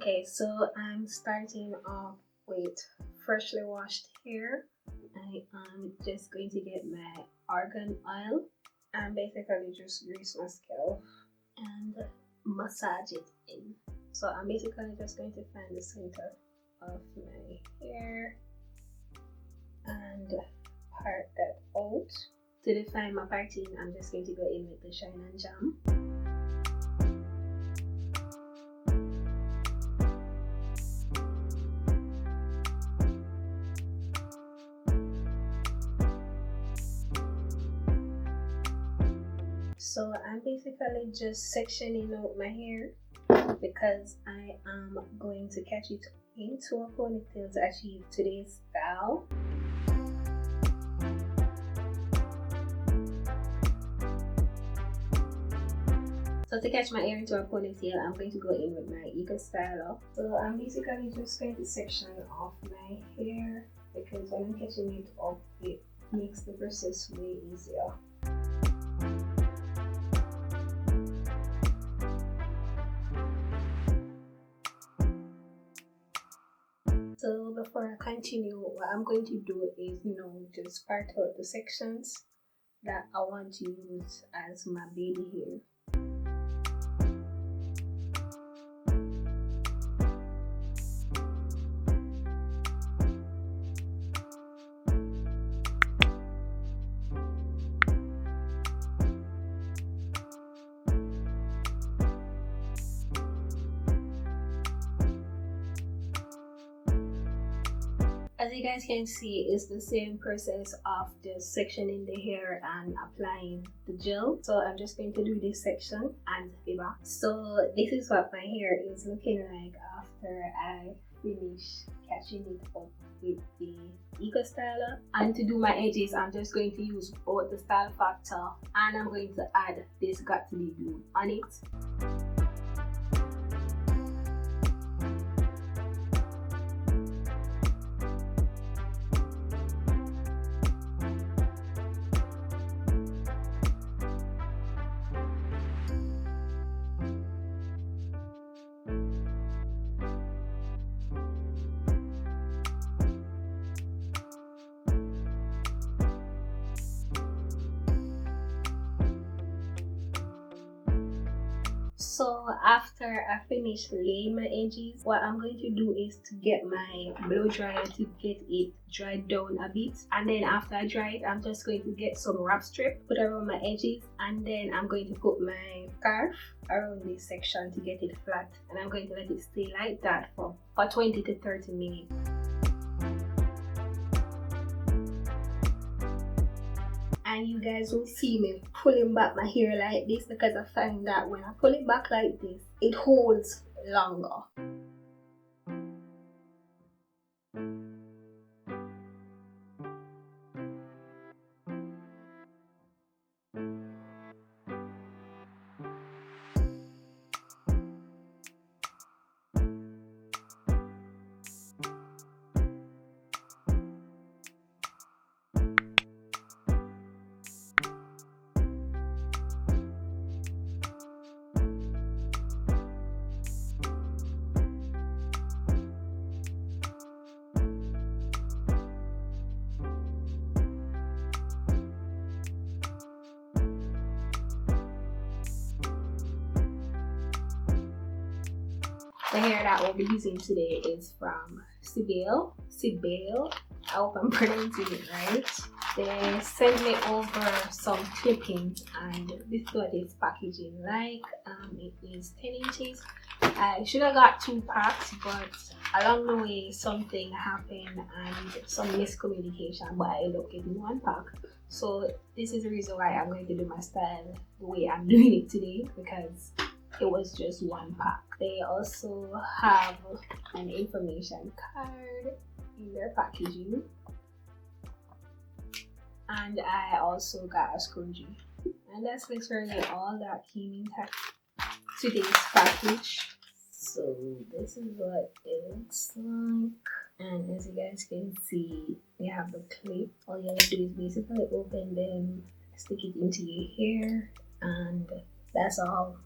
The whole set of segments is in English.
Okay, so I'm starting off with freshly washed hair. I am just going to get my argan oil and basically just grease my scalp and massage it in. So I'm basically just going to find the center of my hair and part that out. To define my parting, I'm just going to go in with the Shine and Jam. So I'm basically just sectioning out my hair because I am going to catch it into a ponytail to achieve today's style. So to catch my hair into a ponytail, I'm going to go in with my Eco Styler. So I'm basically just going to section off my hair because when I'm catching it up, it makes the process way easier. So before I continue, what I'm going to do is, just part out the sections that I want to use as my baby hair. As you guys can see, it's the same process of just sectioning the hair and applying the gel. So I'm just going to do this section and be back. So this is what my hair is looking like after I finish catching it up with the Eco Styler. And to do my edges, I'm just going to use both the Style Factor and I'm going to add this Got To Be Blue on it. So after I finish laying my edges, what I'm going to do is to get my blow dryer to get it dried down a bit, and then after I dry it, I'm just going to get some wrap strip, put around my edges, and then I'm going to put my scarf around this section to get it flat, and I'm going to let it stay like that for 20 to 30 minutes. And you guys will see me pulling back my hair like this because I find that when I pull it back like this, it holds longer. The hair that we'll be using today is from Sibaile. I hope I'm pronouncing it right. They sent me over some clippings and this is what it's packaging like. It is 10 inches. I should have got 2 packs, but along the way something happened and some miscommunication, but I ended up getting 1 pack. So this is the reason why I'm going to do my style the way I'm doing it today, because it was just 1 pack. They also have an information card in their packaging, and I also got a scrunchie, and that's literally all that came in today's package. So this is what it looks like, and as you guys can see, we have the clip. All you have to do is basically open them, stick it into your hair, and that's all.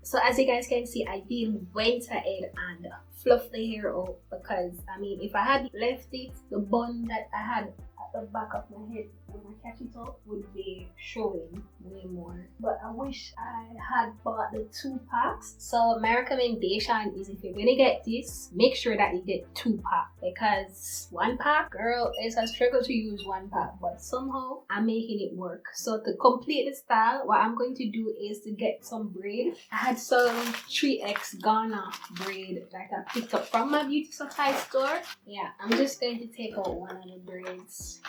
So as you guys can see, I did went ahead and fluff the hair out, because I mean, if I had left it, the bun that I had at the back of my head when I catch it up would be showing way more. But I wish I had bought the 2 packs. So my recommendation is, if you're gonna get this, make sure that you get 2 packs, because 1 pack, girl, it's a struggle to use 1 pack, but somehow I'm making it work. So to complete the style, what I'm going to do is to get some braid. I had some 3X Ghana braid that I picked up from my beauty supply store. Yeah, I'm just going to take out one of the braids.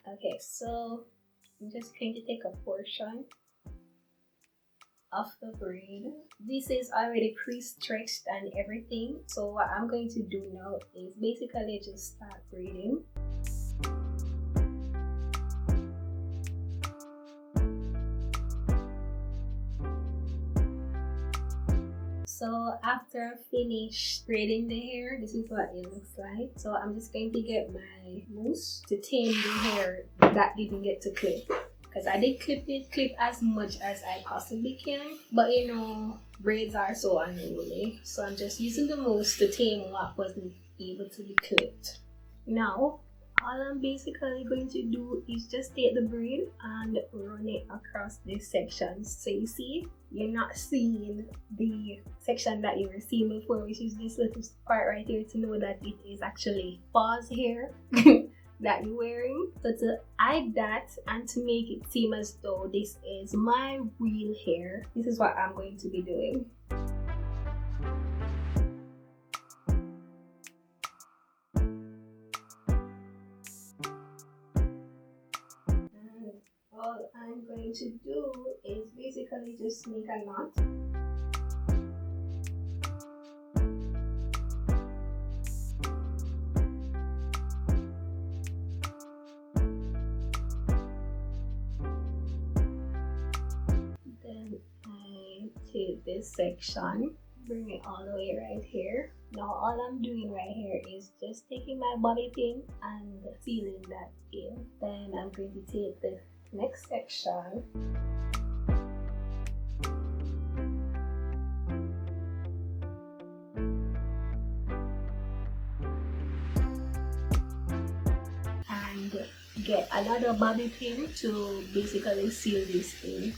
Okay, so I'm just going to take a portion of the braid. This is already pre-stretched and everything. So what I'm going to do now is basically just start braiding. So after I finish braiding the hair, this is what it looks like. So I'm just going to get my mousse to tame the hair that didn't get to clip, because I did clip as much as I possibly can, but you know, braids are so unruly, so I'm just using the mousse to tame what wasn't able to be clipped. Now all I'm basically going to do is just take the braid and run it across this section. So you see, you're not seeing the section that you were seeing before, which is this little part right here, to know that it is actually false hair that you're wearing. So to hide that and to make it seem as though this is my real hair, this is what I'm going to be doing. All I'm going to do is basically just make a knot. Then I take this section, bring it all the way right here. Now all I'm doing right here is just taking my bobby pin and sealing that in. Then I'm going to take the next section and get another bobby pin to basically seal this in.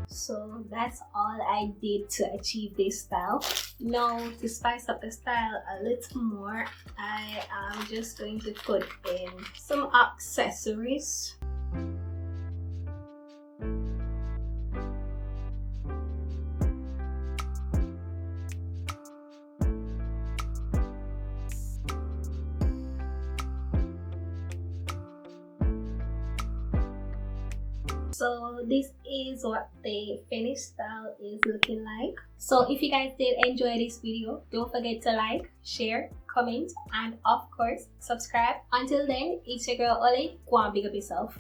So that's all I did to achieve this style. Now to spice up the style a little more, I am just going to put in some accessories. So this is what the finished style is looking like. So if you guys did enjoy this video, don't forget to like, share, comment, and of course subscribe. Until then, it's your girl Oli. Go and big up yourself.